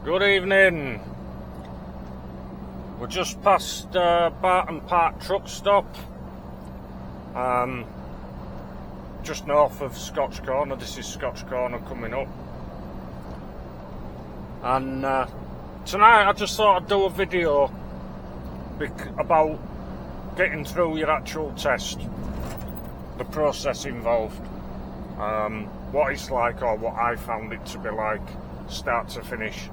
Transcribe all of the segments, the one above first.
Good evening. We're just past Barton Park truck stop, just north of Scotch Corner. This is Scotch Corner coming up, and tonight I just thought I'd do a video about getting through your actual test, the process involved, what it's like, or what I found it to be like, start to finish,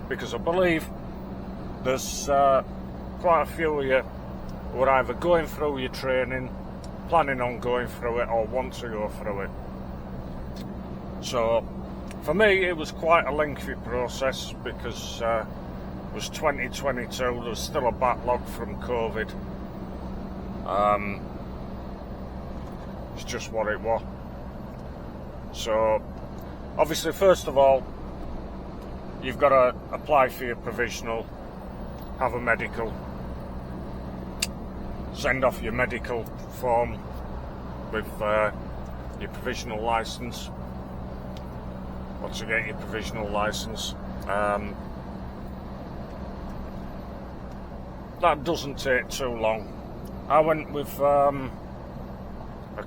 because I believe there's quite a few of you who are either going through your training, planning on going through it, or want to go through it. So for me it was quite a lengthy process, because it was 2022, there was still a backlog from COVID. It's just what it was. So obviously, first of all, you've got to apply for your provisional, have a medical, send off your medical form with your provisional license, or to get your provisional license. That doesn't take too long. I went with a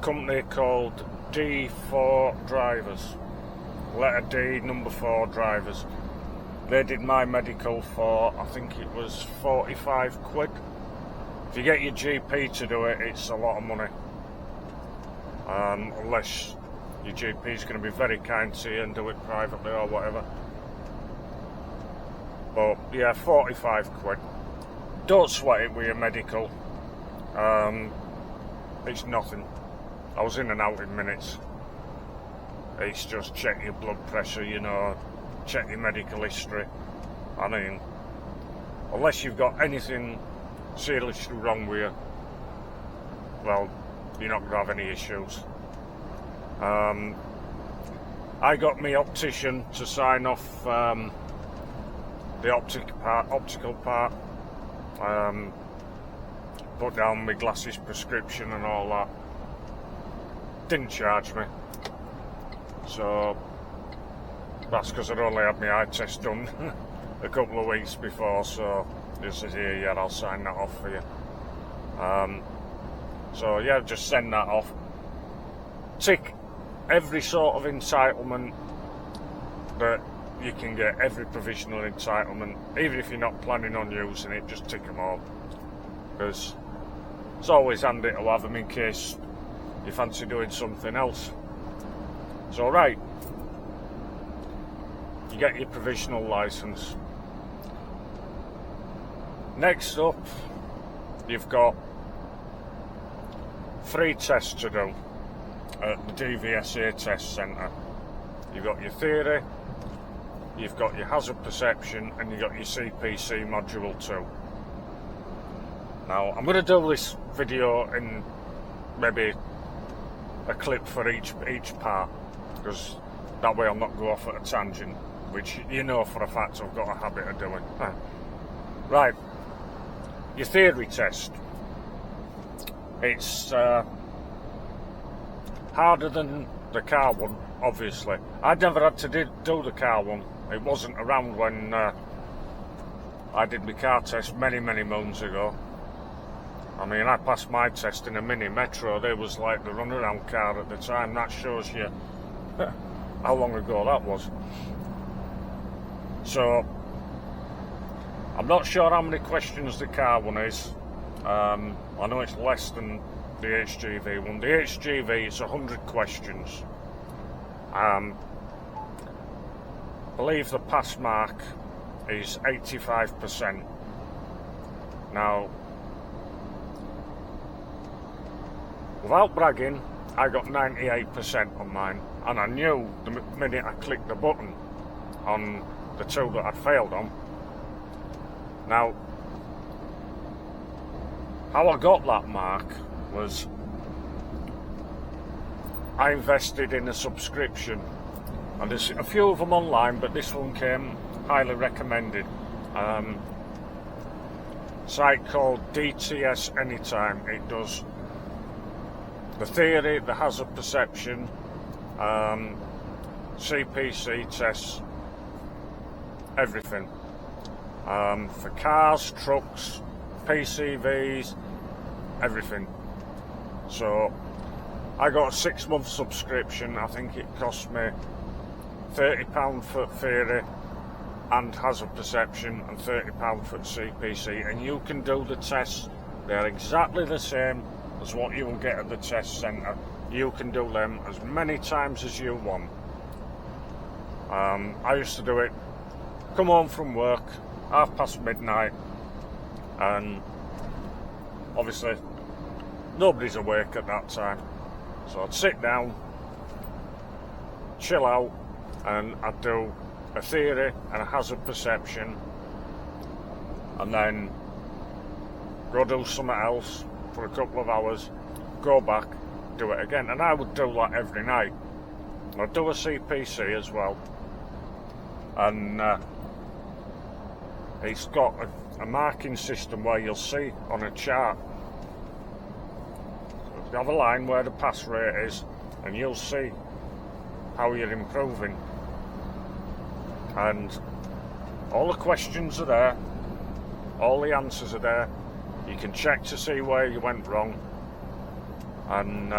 company called D4 Drivers, letter D, number 4 Drivers. They did my medical for, I think it was 45 quid. If you get your GP to do it, it's a lot of money. Unless your GP is going to be very kind to you and do it privately or whatever. But yeah, 45 quid. Don't sweat it with your medical. It's nothing. I was in and out in minutes. It's just check your blood pressure, you know, check your medical history. I mean, unless you've got anything seriously wrong with you, well, you're not going to have any issues. I got my optician to sign off the optical part, put down my glasses prescription and all that. Didn't charge me, so that's because I'd only had my eye test done a couple of weeks before. So this is here, yeah, I'll sign that off for you. So yeah, just send that off. Tick every sort of entitlement that you can get, every provisional entitlement, even if you're not planning on using it, just tick them all, because it's always handy to have them in case you fancy doing something else. So right, you get your provisional license. Next up, you've got 3 tests to do at the DVSA test centre. You've got your theory, you've got your hazard perception, and you've got your CPC module 2. Now I'm going to do this video in maybe a clip for each part, because that way I'll not go off at a tangent, which you know for a fact I've got a habit of doing. Right, your theory test. It's harder than the car one, obviously. I'd never had to do the car one. It wasn't around when I did my car test many moons ago. I mean, I passed my test in a mini metro. They was like the runaround car at the time. That shows you how long ago that was. So I'm not sure how many questions the car one is. I know it's less than the HGV one. The HGV is 100 questions. I believe the pass mark is 85%. Now, without bragging, I got 98% on mine, and I knew the minute I clicked the button on the 2 that I'd failed on. Now, how I got that mark was I invested in a subscription, and there's a few of them online, but this one came highly recommended. Site called DTS Anytime. It does the theory, the hazard perception, CPC tests, everything. For cars, trucks, PCVs, everything. So I got a 6-month subscription. I think it cost me £30 for theory and hazard perception and £30 for the CPC, and you can do the tests. They're exactly the same as what you will get at the test centre. You can do them as many times as you want. I used to do it, come home from work, midnight, and obviously nobody's awake at that time. So I'd sit down, chill out, and I'd do a theory and a hazard perception, and then go do something else for a couple of hours, go back, do it again. And I would do that every night. I'd do a CPC as well, and it's got a marking system where you'll see on a chart. So you have a line where the pass rate is, and you'll see how you're improving. And all the questions are there, all the answers are there. You can check to see where you went wrong, and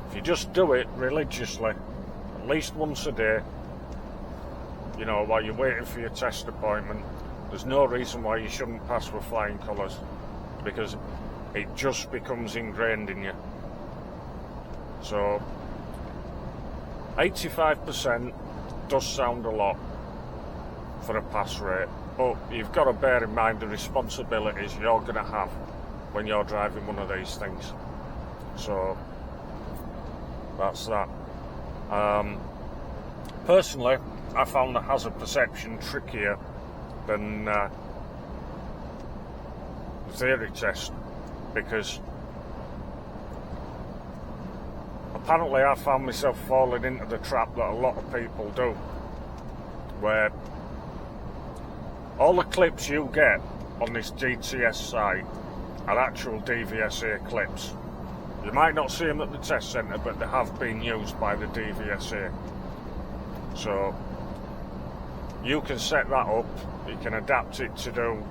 if you just do it religiously, at least once a day, you know, while you're waiting for your test appointment, there's no reason why you shouldn't pass with flying colours, because it just becomes ingrained in you. So 85% does sound a lot for a pass rate, but you've got to bear in mind the responsibilities you're going to have when you're driving one of these things. So that's that. Personally, I found the hazard perception trickier than the theory test, because apparently I found myself falling into the trap that a lot of people do, where all the clips you get on this GTS site are actual DVSA clips. You might not see them at the test centre, but they have been used by the DVSA. So you can set that up, you can adapt it to do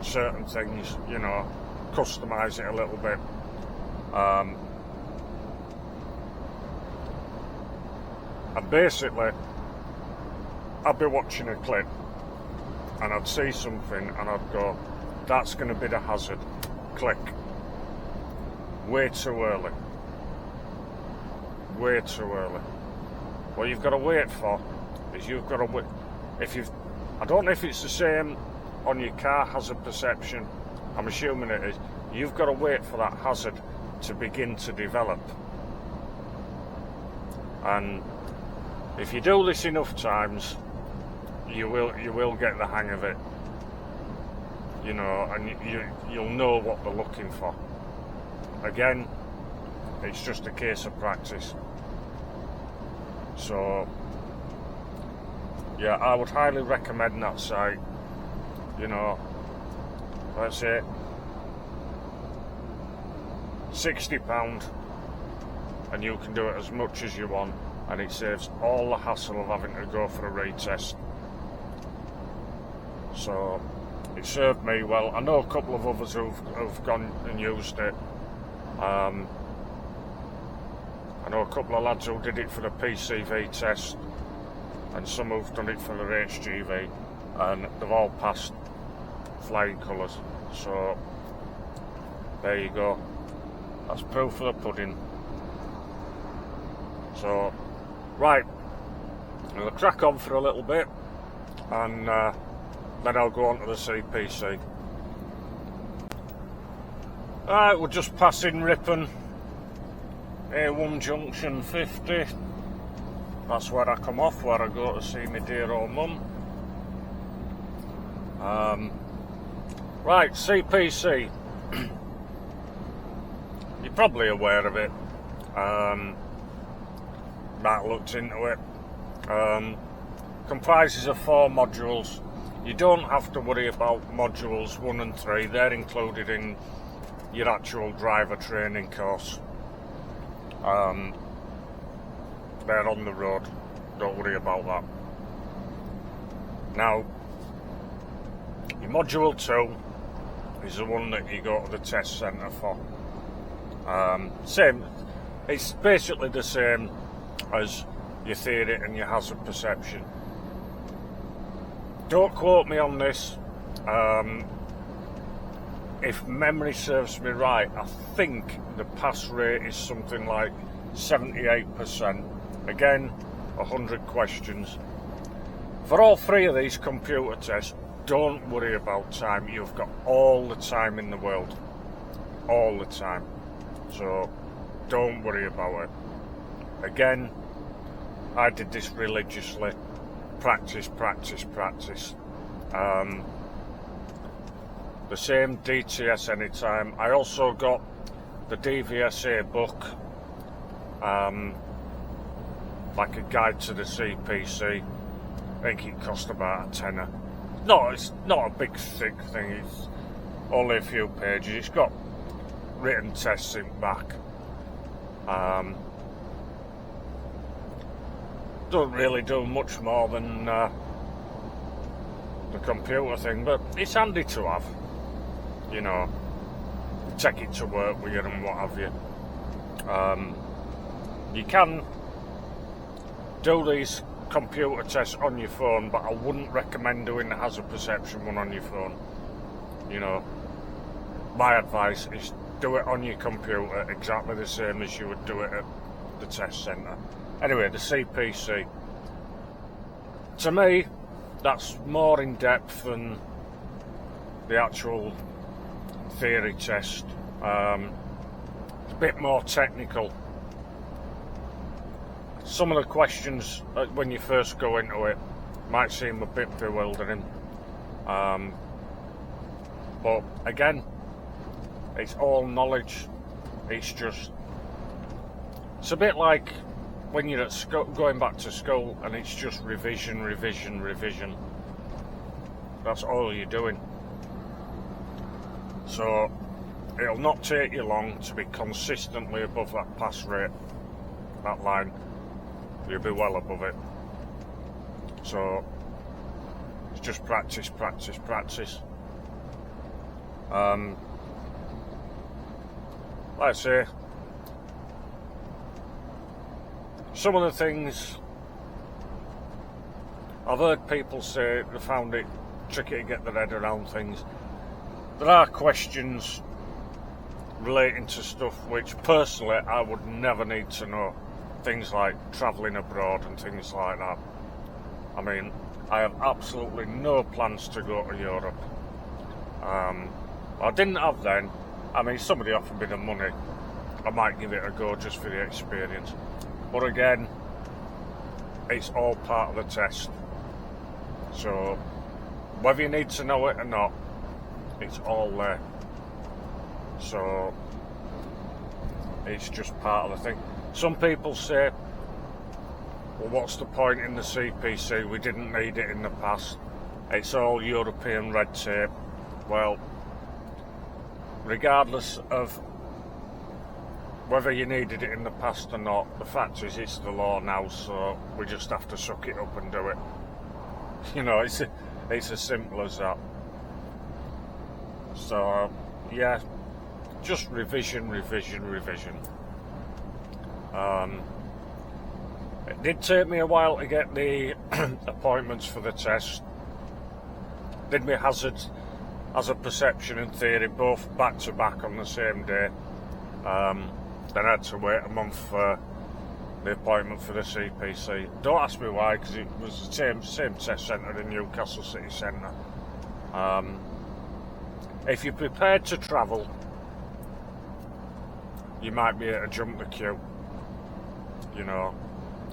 certain things, you know, customise it a little bit. And basically, I'd be watching a clip and I'd see something and I'd go, that's going to be the hazard. Click. Way too early. Way too early. What you've got to wait for is you've got to wait. I don't know if it's the same on your car hazard perception. I'm assuming it is. You've got to wait for that hazard to begin to develop. And if you do this enough times, you will get the hang of it, you know, and you'll know what they're looking for. Again, it's just a case of practice. So yeah, I would highly recommend that site. You know, let's say £60, and you can do it as much as you want, and it saves all the hassle of having to go for a retest. So it served me well. I know a couple of others who've gone and used it. I know a couple of lads who did it for the PCV test, and some who've done it for the HGV, and they've all passed flying colours. So there you go. That's proof of the pudding. So right, I'm going to crack on for a little bit, and then I'll go on to the CPC. Right, we're just passing Ripon, A1 junction 50. That's where I come off, where I go to see my dear old mum. Right, CPC. You're probably aware of it. Matt looked into it. Comprises of 4 modules. You don't have to worry about modules 1 and 3. They're included in your actual driver training course. They're on the road. Don't worry about that. Now, your module 2 is the one that you go to the test centre for. Same, it's basically the same as your theory and your hazard perception. Don't quote me on this. If memory serves me right, I think the pass rate is something like 78%. Again, 100 questions. For all 3 of these computer tests, don't worry about time. You've got all the time in the world. All the time. So, don't worry about it. Again, I did this religiously. Practice, practice, practice. The same DTS anytime. I also got the DVSA book, like a guide to the CPC. I think it cost about a tenner. No, it's not a big thick thing, it's only a few pages. It's got written tests in back. Don't really do much more than the computer thing, but it's handy to have. You know, take it to work with you and what have you. You can do these computer tests on your phone, but I wouldn't recommend doing the hazard perception one on your phone. You know, my advice is do it on your computer exactly the same as you would do it at the test centre. Anyway, the CPC. To me, that's more in depth than the actual theory test. It's a bit more technical. Some of the questions when you first go into it might seem a bit bewildering, but again, it's all knowledge. It's a bit like when you're at school, going back to school, and it's just revision, revision, revision. That's all you're doing. So it'll not take you long to be consistently above that pass rate, that line. You'll be well above it. So it's just practice, practice, practice. Like I say, some of the things I've heard people say they found it tricky to get their head around things. There are questions relating to stuff which personally I would never need to know. Things like travelling abroad and things like that. I mean, I have absolutely no plans to go to Europe. I didn't have then. I mean, somebody offered me the money, I might give it a go just for the experience. But again, it's all part of the test. So, whether you need to know it or not, it's all there. So, it's just part of the thing. Some people say, well, what's the point in the CPC? We didn't need it in the past. It's all European red tape. Well, regardless of whether you needed it in the past or not, the fact is it's the law now, so we just have to suck it up and do it. You know, it's as simple as that. So, yeah, just revision, revision, revision. It did take me a while to get the appointments for the test. Did my hazard perception and theory both back to back on the same day. Then I had to wait a month for the appointment for the CPC. Don't ask me why, because it was the same test centre in Newcastle City Centre. If you're prepared to travel, you might be able to jump the queue. You know,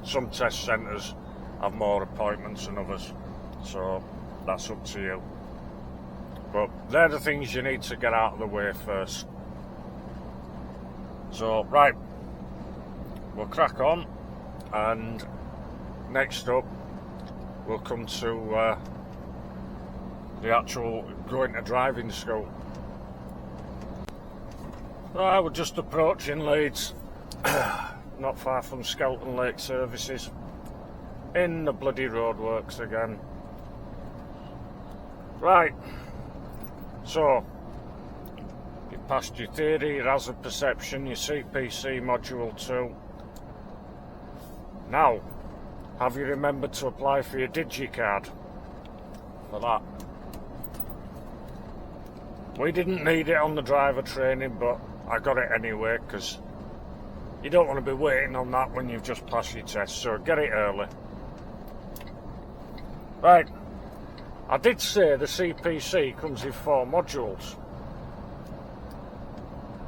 some test centres have more appointments than others, so that's up to you. But they're the things you need to get out of the way first. So, right, we'll crack on, and next up we'll come to the actual going to driving school. Right, we're just approaching Leeds, not far from Skelton Lake Services, in the bloody roadworks again. Right, so you passed your theory, your hazard perception, your CPC module 2. Now, have you remembered to apply for your digi card for that? We didn't need it on the driver training, but I got it anyway, because you don't want to be waiting on that when you've just passed your test, so get it early. Right, I did say the CPC comes in 4 modules.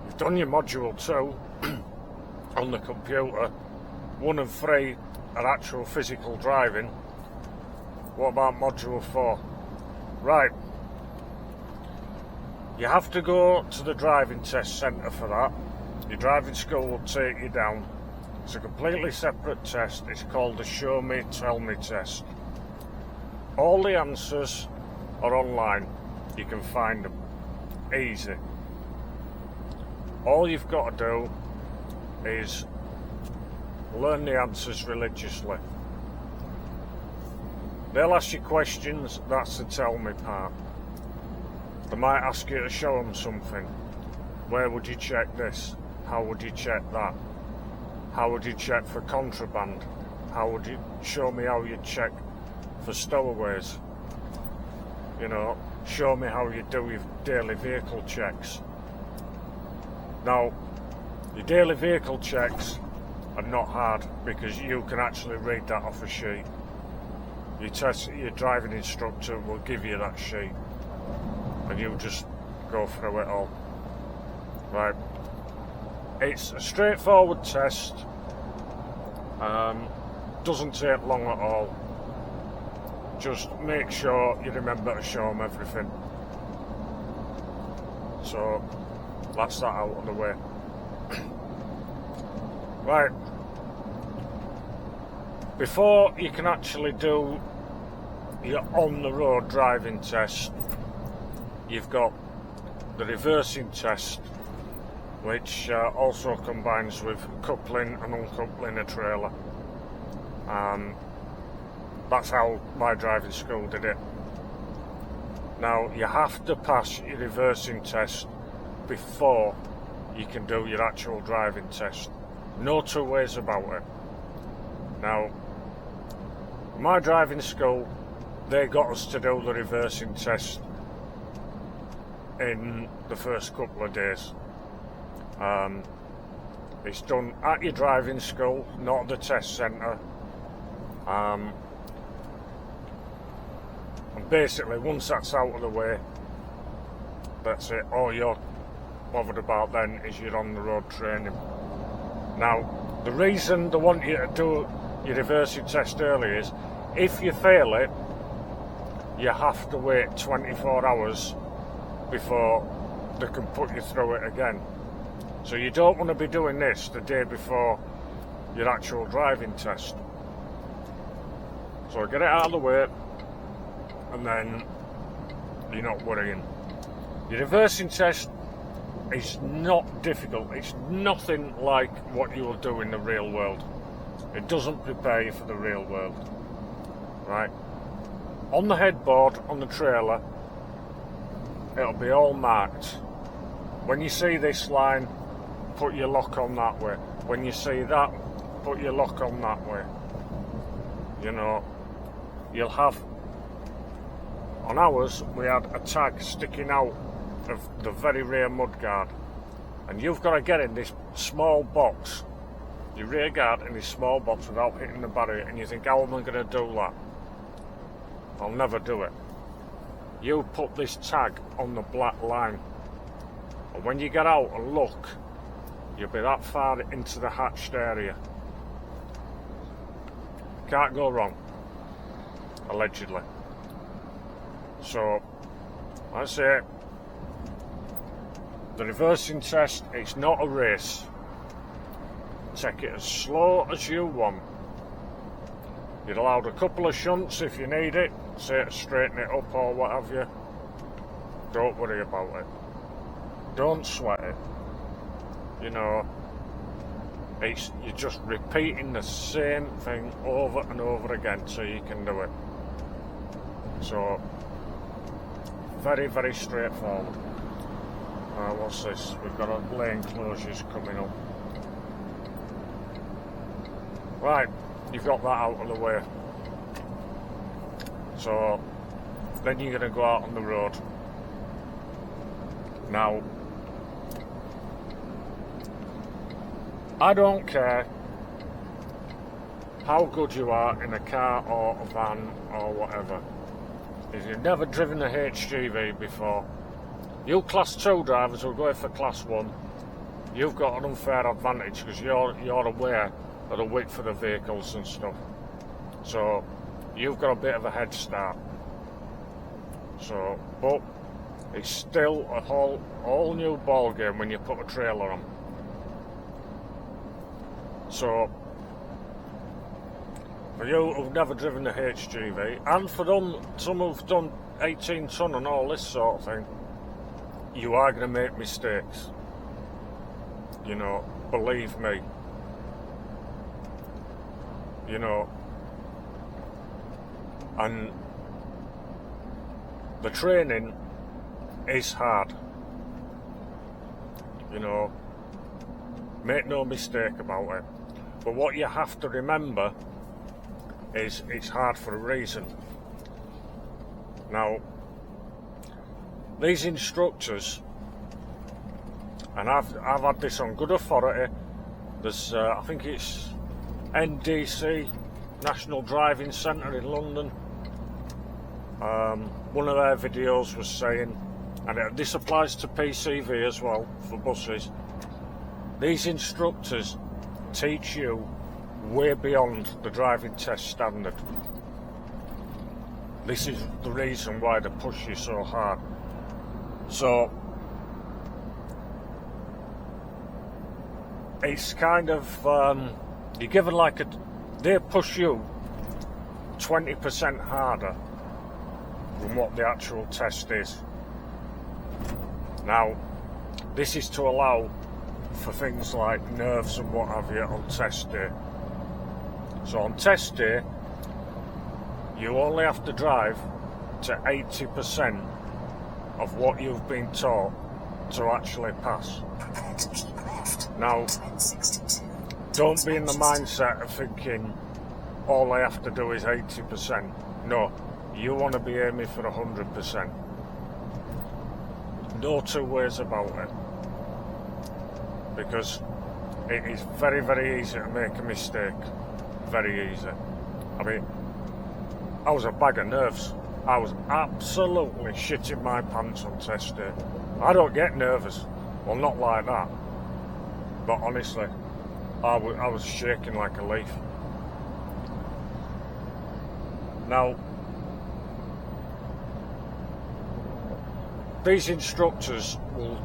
You've done your module 2 on the computer. 1 and 3 are actual physical driving. What about module 4? Right, you have to go to the driving test centre for that. Your driving school will take you down. It's a completely separate test. It's called the Show Me, Tell Me test. All the answers are online. You can find them. Easy. All you've got to do is learn the answers religiously. They'll ask you questions, that's the tell me part. They might ask you to show them something. Where would you check this? How would you check that? How would you check for contraband? How would you show me how you check for stowaways? You know, show me how you do your daily vehicle checks. Now, your daily vehicle checks are not hard because you can actually read that off a sheet. Your driving instructor will give you that sheet and you just go through it all. Right, it's a straightforward test, doesn't take long at all. Just make sure you remember to show them everything. So that's that out of the way. Right, before you can actually do your on-the-road driving test, you've got the reversing test, which also combines with coupling and uncoupling a trailer. That's how my driving school did it. Now, you have to pass your reversing test before you can do your actual driving test. No 2 ways about it. Now, my driving school, they got us to do the reversing test in the first couple of days. It's done at your driving school, not the test centre. And basically, once that's out of the way, that's it. All you're bothered about then is your on-the-road training. Now, the reason they want you to do your reversing test early is, if you fail it, you have to wait 24 hours before they can put you through it again. So you don't want to be doing this the day before your actual driving test. So get it out of the way, and then you're not worrying. Your reversing test is not difficult. It's nothing like what you will do in the real world. It doesn't prepare you for the real world. Right? On the headboard, on the trailer, it'll be all marked. When you see this line, put your lock on that way. When you see that, put your lock on that way. You know, you'll have, on ours, we had a tag sticking out of the very rear mudguard, and you've got to get in this small box, your rear guard in this small box without hitting the barrier, and you think, how am I going to do that? I'll never do it. You put this tag on the black line, and when you get out and look, you'll be that far into the hatched area. Can't go wrong, allegedly. So, I say, the reversing test, it's not a race. Take it as slow as you want. You're allowed a couple of shunts if you need it, say to straighten it up or what have you. Don't worry about it. Don't sweat it. You know, you're just repeating the same thing over and over again so you can do it. So, very, very straightforward. What's this? We've got a lane closures coming up. Right, you've got that out of the way. So then you're going to go out on the road. Now, I don't care how good you are in a car or a van or whatever. If you've never driven a HGV before, you Class 2 drivers will go for Class 1. You've got an unfair advantage because you're aware of the width of the vehicles and stuff. So you've got a bit of a head start. So, but it's still a whole new ball game when you put a trailer on. So for you who've never driven a HGV, and for some who've done 18 ton and all this sort of thing, you are going to make mistakes. You know, believe me. You know, and the training is hard. You know, make no mistake about it. But what you have to remember is it's hard for a reason. Now, these instructors, and I've had this on good authority. There's I think it's NDC, National Driving Centre in London. One of their videos was saying, and this applies to PCV as well for buses, these instructors teach you way beyond the driving test standard. This is the reason why they push you so hard. So it's kind of you're given like they push you 20% harder than what the actual test is. Now, this is to allow for things like nerves and what have you on test day. So on test day, you only have to drive to 80% of what you've been taught to actually pass. Now, don't be in the mindset of thinking all I have to do is 80%. No, you want to be aiming for 100%. No two ways about it. Because it is very, very easy to make a mistake. Very easy. I mean, I was a bag of nerves. I was absolutely shitting my pants on test day. I don't get nervous. Well, not like that. But honestly, I was shaking like a leaf. Now, these instructors will,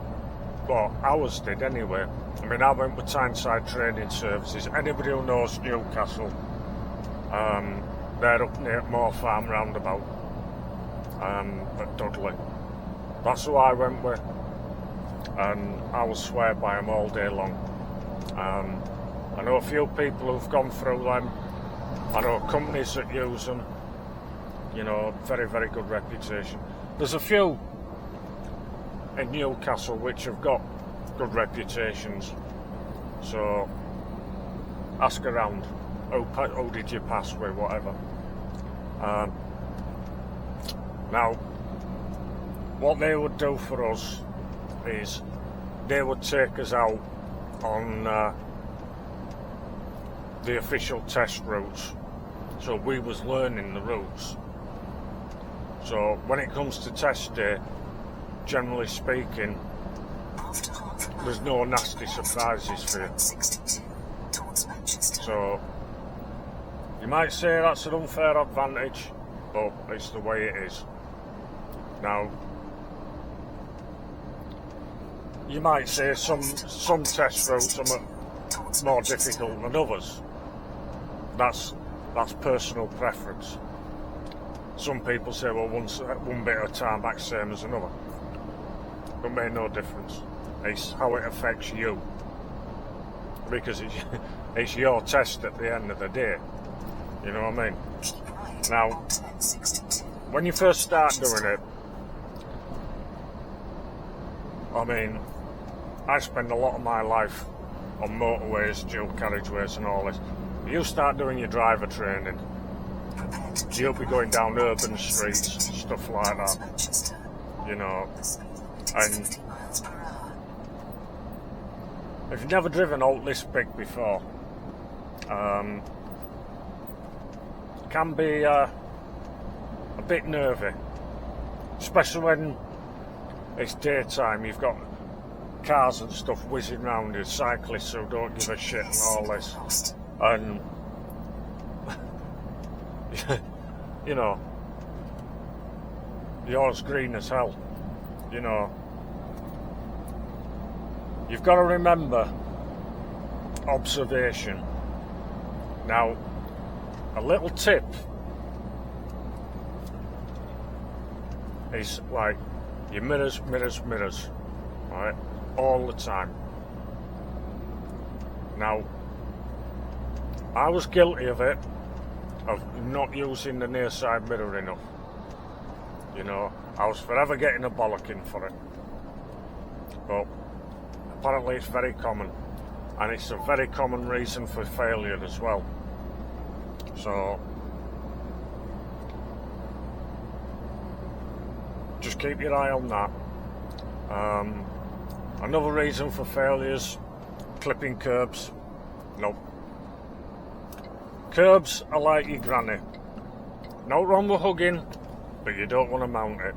well, ours did anyway. I mean, I went with Tyneside Training Services. Anybody who knows Newcastle, they're up near Moor Farm roundabout at Dudley. That's who I went with, and I will swear by them all day long. I know a few people who've gone through them. I know companies that use them. You know, very, very good reputation. There's a few in Newcastle which have got good reputations. So ask around. Who did you pass with? Whatever. Now, what they would do for us is they would take us out on the official test routes. So we was learning the routes. So when it comes to test day, generally speaking, there's no nasty surprises for you. So you might say that's an unfair advantage, but it's the way it is. Now, you might say some test routes are more difficult than others. That's personal preference. Some people say, well, one bit of tarmac's same as another. It make no difference. It's how it affects you, because it's your test at the end of the day. You know what I mean? Now, when you first start doing it, I mean, I spend a lot of my life on motorways, dual carriageways and all this. You start doing your driver training, you'll be going down urban streets, stuff like that, you know, and if you've never driven out this big before, it can be a bit nervy, especially when it's daytime. You've got cars and stuff whizzing round you, cyclists who don't give a shit and all this, and you know, yours green as hell, you know. You've got to remember observation. Now, a little tip is like your mirrors, right, all the time. Now, I was guilty of it, of not using the near side mirror enough. You know, I was forever getting a bollocking for it. But apparently it's very common, and it's a very common reason for failure as well. So just keep your eye on that. Another reason for failures, clipping curbs. Nope. Curbs are like your granny. No wrong with hugging, but you don't want to mount it.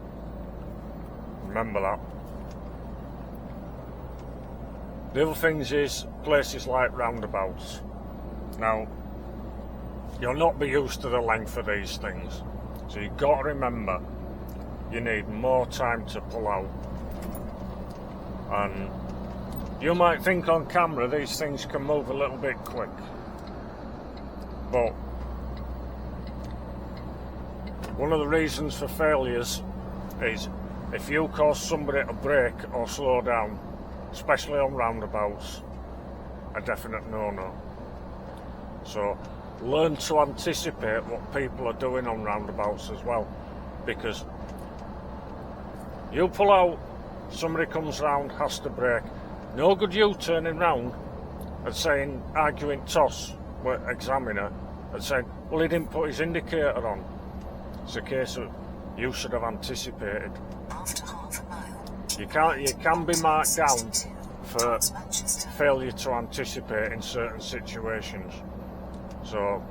Remember that. The other things is places like roundabouts. Now, you'll not be used to the length of these things, so you've got to remember you need more time to pull out. And you might think on camera these things can move a little bit quick, but one of the reasons for failures is if you cause somebody to brake or slow down, especially on roundabouts, a definite no-no. So learn to anticipate what people are doing on roundabouts as well, because you pull out, somebody comes round, has to brake. No good you turning round and saying, arguing toss with examiner and saying, well, he didn't put his indicator on. It's a case of you should have anticipated. You can be marked down for failure to anticipate in certain situations. So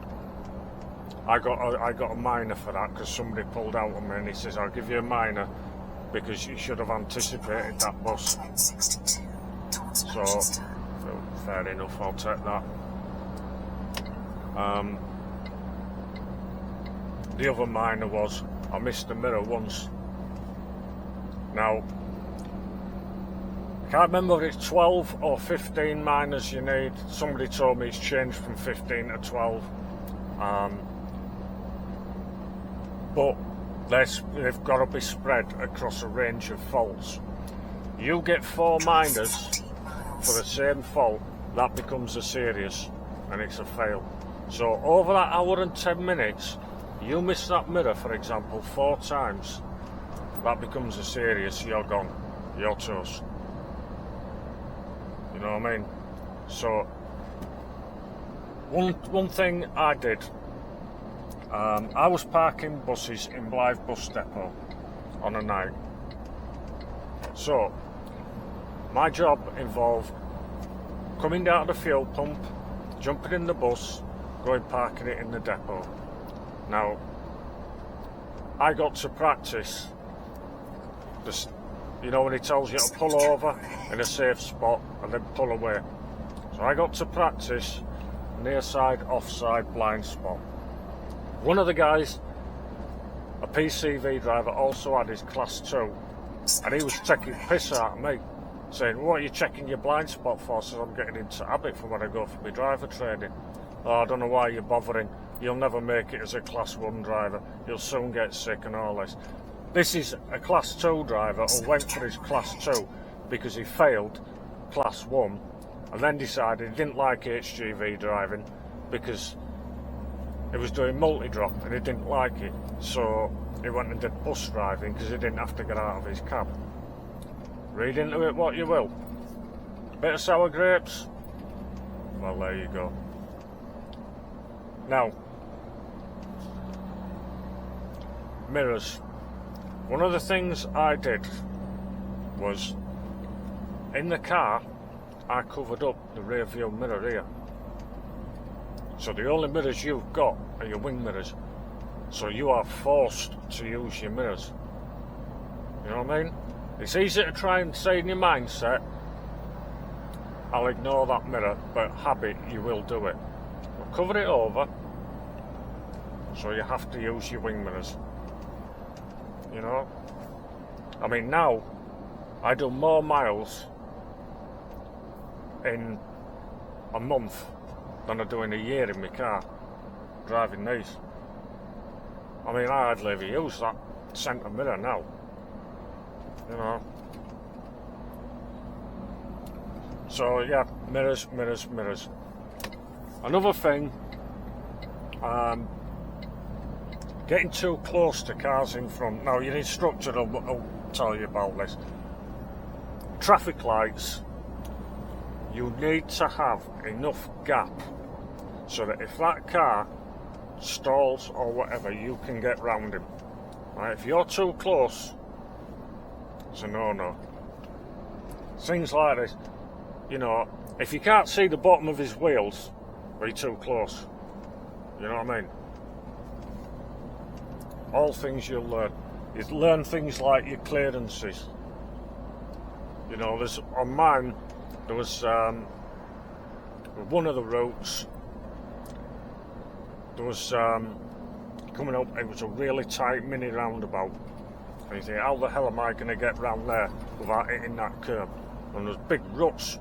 I got a minor for that because somebody pulled out on me and he says, I'll give you a minor because you should have anticipated that bus. So fair enough, I'll take that. The other minor was I missed the mirror once. Now, I can't remember if it's 12 or 15 minors you need. Somebody told me it's changed from 15 to 12. But they've got to be spread across a range of faults. You get 4 minors for the same fault, that becomes a serious, and it's a fail. So over that hour and 10 minutes, you miss that mirror, for example, 4 times, that becomes a serious, you're gone, you're toast. You know what I mean? So, one thing I did, I was parking buses in Blythe bus depot on a night. So, my job involved coming down to the fuel pump, jumping in the bus, going parking it in the depot. Now, I got to practice this, you know, when he tells you to pull over in a safe spot and then pull away. So I got to practice near side, offside, blind spot. One of the guys, a PCV driver, also had his class 2, and he was taking piss out of me, saying, what are you checking your blind spot for? So I'm getting into habit for when I go for my driver training. Oh, I don't know why you're bothering. You'll never make it as a class 1 driver. You'll soon get sick and all this. This is a class 2 driver who went for his class 2 because he failed class 1 and then decided he didn't like HGV driving because he was doing multi-drop and he didn't like it. So he went and did bus driving because he didn't have to get out of his cab. Read into it what you will. Bit of sour grapes? Well, there you go. Now, mirrors. One of the things I did was, in the car, I covered up the rear view mirror here. So the only mirrors you've got are your wing mirrors. So you are forced to use your mirrors. You know what I mean? It's easy to try and say in your mindset, I'll ignore that mirror, but habit, you will do it. But cover it over, so you have to use your wing mirrors. You know? I mean, now, I do more miles in a month than I do in a year in my car, driving these. I mean, I hardly ever use that centre mirror now. You know. So yeah, mirrors, mirrors, mirrors. Another thing, getting too close to cars in front. Now your instructor will tell you about this. Traffic lights, you need to have enough gap so that if that car stalls or whatever, you can get round him. Right? If you're too close, it's a no-no. Things like this, you know, if you can't see the bottom of his wheels, are you too close? You know what I mean? All things you'll learn. You learn things like your clearances. You know, there's on mine, there was one of the routes, there was coming up, it was a really tight mini roundabout. And you think, how the hell am I going to get round there without hitting that curb? And there's big ruts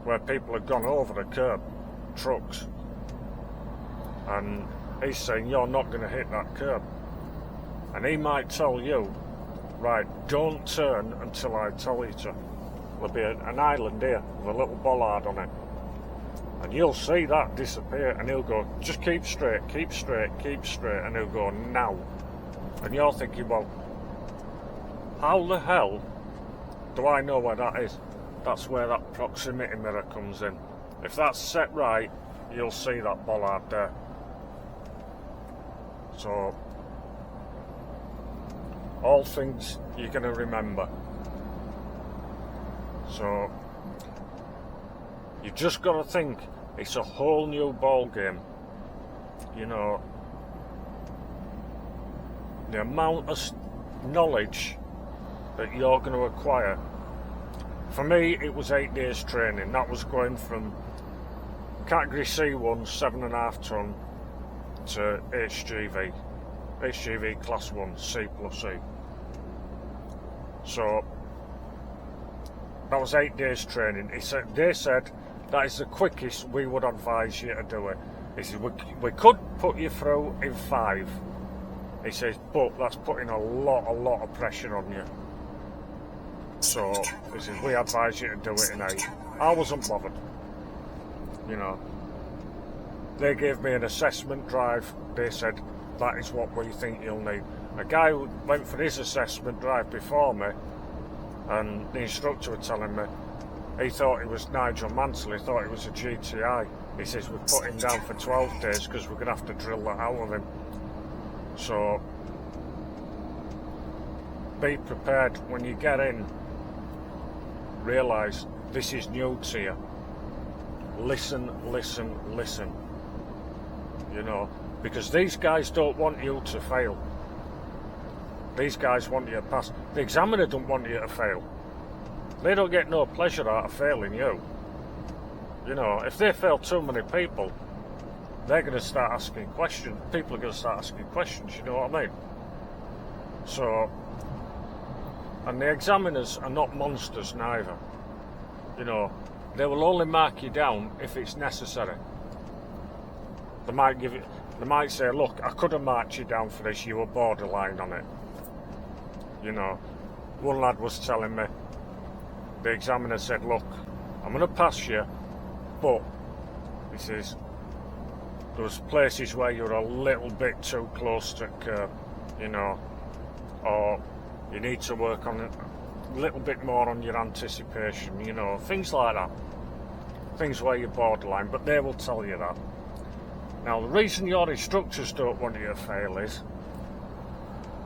where people had gone over the curb, trucks. And he's saying, you're not going to hit that curb. And he might tell you, right, don't turn until I tell you to. There'll be an island here with a little bollard on it. And you'll see that disappear, and he'll go, just keep straight, keep straight, keep straight, and he'll go, now. And you're thinking, well, how the hell do I know where that is? That's where that proximity mirror comes in. If that's set right, you'll see that bollard there. So, all things you're going to remember. So, you've just got to think, it's a whole new ball game. You know, the amount of knowledge that you're going to acquire. For me, it was 8 days training. That was going from category C1, 7.5 tonne, to HGV Class 1, C+C. So, that was 8 days training. They said that is the quickest we would advise you to do it. He said, we could put you through in 5. He says, but that's putting a lot of pressure on you. So, he says, we advise you to do it in 8. I wasn't bothered. You know, they gave me an assessment drive. They said, that is what we think you'll need. A guy who went for his assessment drive before me, and the instructor was telling me, he thought it was Nigel Mansell, he thought it was a GTI. He says, we put him down for 12 days because we're going to have to drill that out of him. So, be prepared when you get in. Realise this is new to you. Listen, listen, listen. You know, because these guys don't want you to fail. These guys want you to pass. The examiner don't want you to fail. They don't get no pleasure out of failing you. You know, if they fail too many people, they're going to start asking questions. People are going to start asking questions, you know what I mean? So, and the examiners are not monsters neither. You know, they will only mark you down if it's necessary. They might say, look, I could have marked you down for this, you were borderline on it. You know, one lad was telling me, the examiner said, look, I'm going to pass you, but, he says, there's places where you're a little bit too close to the curb, you know, or you need to work on little bit more on your anticipation, you know, things like that. Things where you're borderline, but they will tell you that. Now, the reason your instructors don't want you to fail is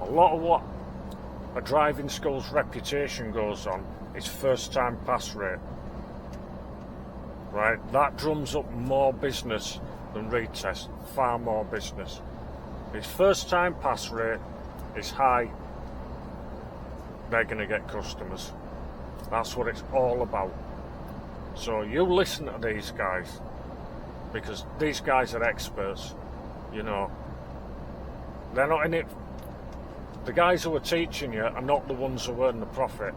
a lot of what a driving school's reputation goes on is first time pass rate. Right? That drums up more business than retest, far more business. If first time pass rate is high, they're going to get customers. That's what it's all about. So you listen to these guys, because these guys are experts, you know. They're not in it. The guys who are teaching you are not the ones who earn the profit.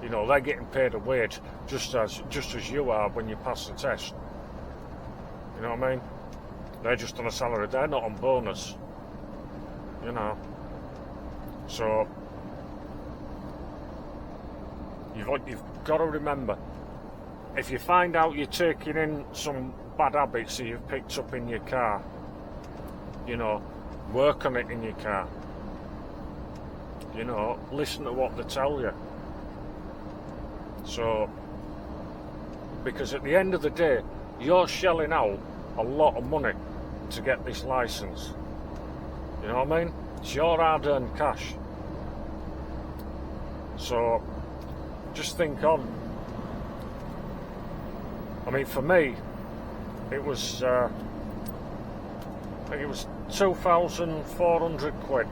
You know, they're getting paid a wage just as you are when you pass the test. You know what I mean? They're just on a salary. They're not on bonus. You know. So you've got to remember, if you find out you're taking in some bad habits that you've picked up in your car, you know, work on it in your car. You know, listen to what they tell you. So, because at the end of the day, you're shelling out a lot of money to get this license. You know what I mean? It's your hard-earned cash. So, just think on. I mean, for me, it was, I think it was 2,400 quid.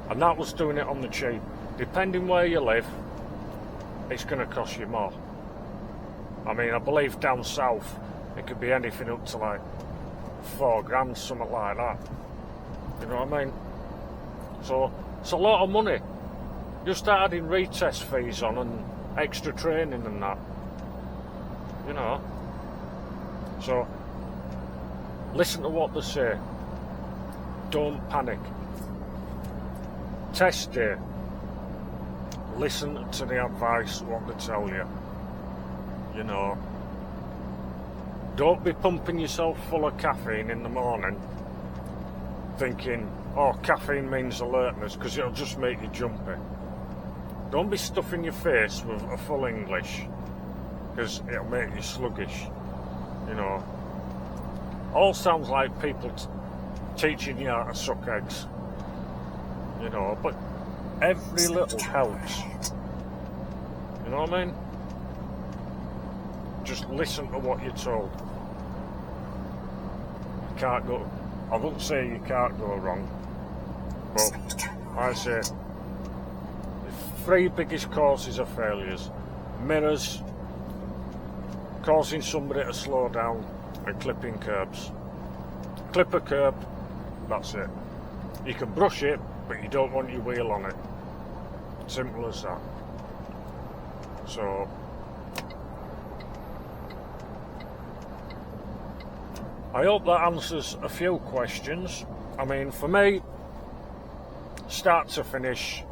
And that was doing it on the cheap. Depending where you live, it's going to cost you more. I mean, I believe down south, it could be anything up to like 4 grand, something like that. You know what I mean? So, it's a lot of money. Just adding retest fees on and extra training and that. You know? So, listen to what they say. Don't panic. Test day. Listen to the advice, what they tell you. You know. Don't be pumping yourself full of caffeine in the morning thinking, oh, caffeine means alertness, because it'll just make you jumpy. Don't be stuffing your face with a full English, because it'll make you sluggish. You know. All sounds like people teaching you how to suck eggs. You know, but every little helps. You know what I mean? Just listen to what you're told. You can't go, I wouldn't say you can't go wrong, but I say the 3 biggest causes of failures: mirrors, causing somebody to slow down, and clipping curbs. Clip a curb, that's it. You can brush it, but you don't want your wheel on it. Simple as that. So, I hope that answers a few questions. I mean, for me, start to finish,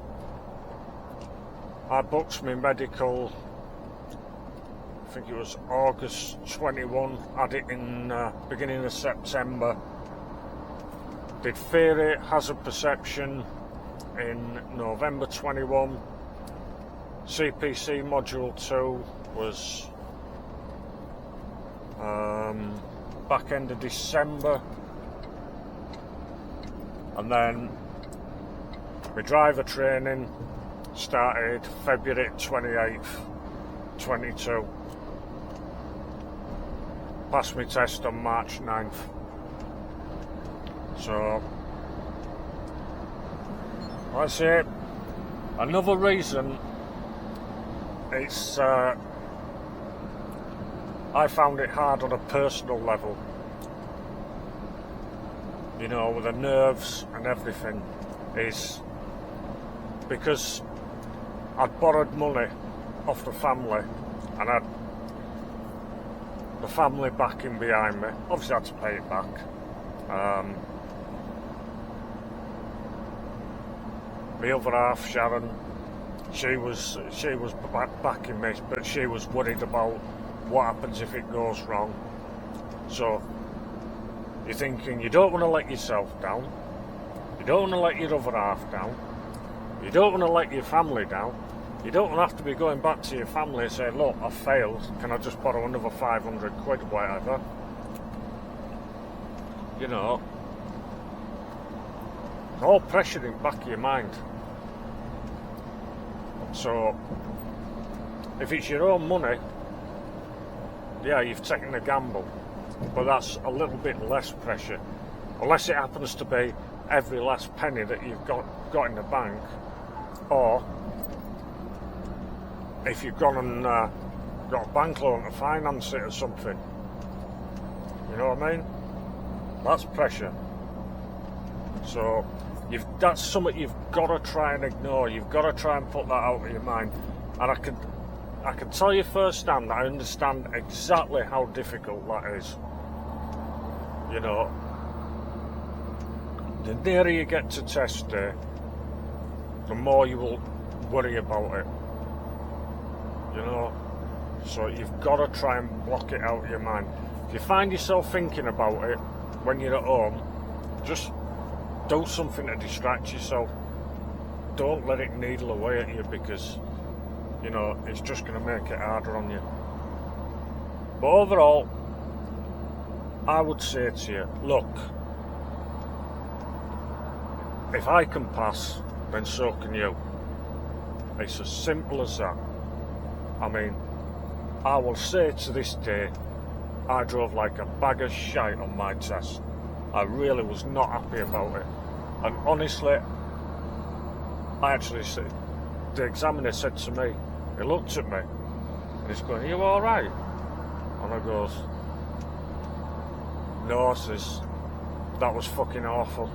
I booked my medical, I think it was August 21, had it in beginning of September. Did theory, hazard perception in November 21. CPC module 2 was back end of December. And then my driver training started February 28th, 22. Passed my test on March 9th. So, that's it. Another reason, it's I found it hard on a personal level, you know, with the nerves and everything, is because I'd borrowed money off the family and I'd the family backing behind me. Obviously I had to pay it back. My other half, Sharon, she was backing me, but she was worried about what happens if it goes wrong. So you're thinking, you don't want to let yourself down, you don't want to let your other half down, You don't want to let your family down. You don't want to have to be going back to your family and saying, look, I failed, can I just borrow another 500 quid, whatever. You know, it's all pressure in the back of your mind. So, if it's your own money, yeah, you've taken a gamble, but that's a little bit less pressure. Unless it happens to be every last penny that you've got in the bank, or if you've gone and got a bank loan to finance it or something. You know what I mean? That's pressure. So that's something you've got to try and ignore. You've got to try and put that out of your mind. And I can tell you firsthand that I understand exactly how difficult that is. You know, the nearer you get to test day, the more you will worry about it. You know, so you've got to try and block it out of your mind. If you find yourself thinking about it when you're at home, just do something to distract yourself. Don't let it needle away at you, because, you know, it's just going to make it harder on you. But overall, I would say to you, look, if I can pass, then so can you. It's as simple as that. I mean, I will say to this day, I drove like a bag of shite on my test. I really was not happy about it. And honestly, the examiner said to me, he looked at me, and he's going, "Are you alright?" And I goes, "No," says, "that was fucking awful."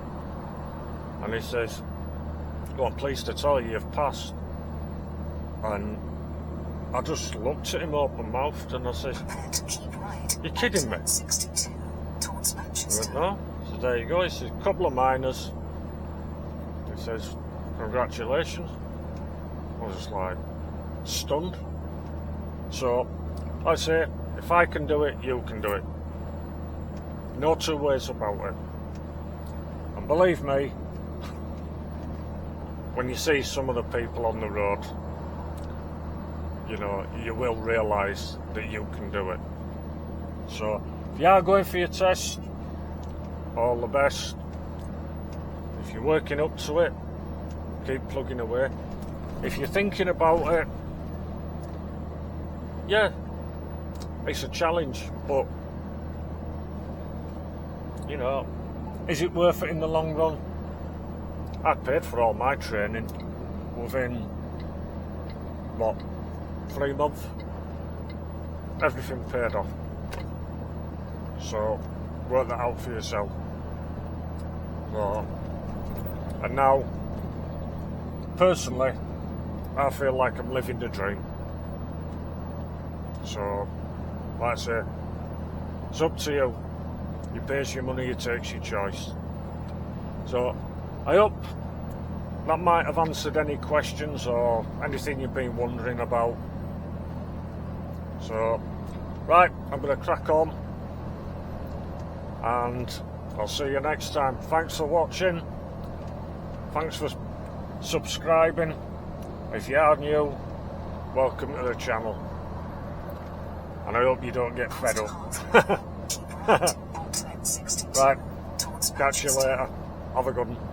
And he says, "Well, I'm pleased to tell you you've passed." And I just looked at him open-mouthed and I said, "You're kidding me?" He went, "No." So there you go. He says, "A couple of minors." He says, "Congratulations." I was just like stunned. So I say, if I can do it, you can do it. No two ways about it. And believe me, when you see some of the people on the road, you know, you will realise that you can do it. So if you are going for your test, all the best. If you're working up to it, keep plugging away. If you're thinking about it, yeah, it's a challenge, but, you know, is it worth it in the long run? I paid for all my training within, what, 3 months? Everything paid off. So, work that out for yourself. So, and now, personally, I feel like I'm living the dream. So, like I say, it's up to you. You pays your money, you takes your choice. So, I hope that might have answered any questions or anything you've been wondering about. So, right, I'm going to crack on, and I'll see you next time. Thanks for watching. Thanks for subscribing. If you are new, welcome to the channel. And I hope you don't get fed up. Right, catch you later. Have a good one.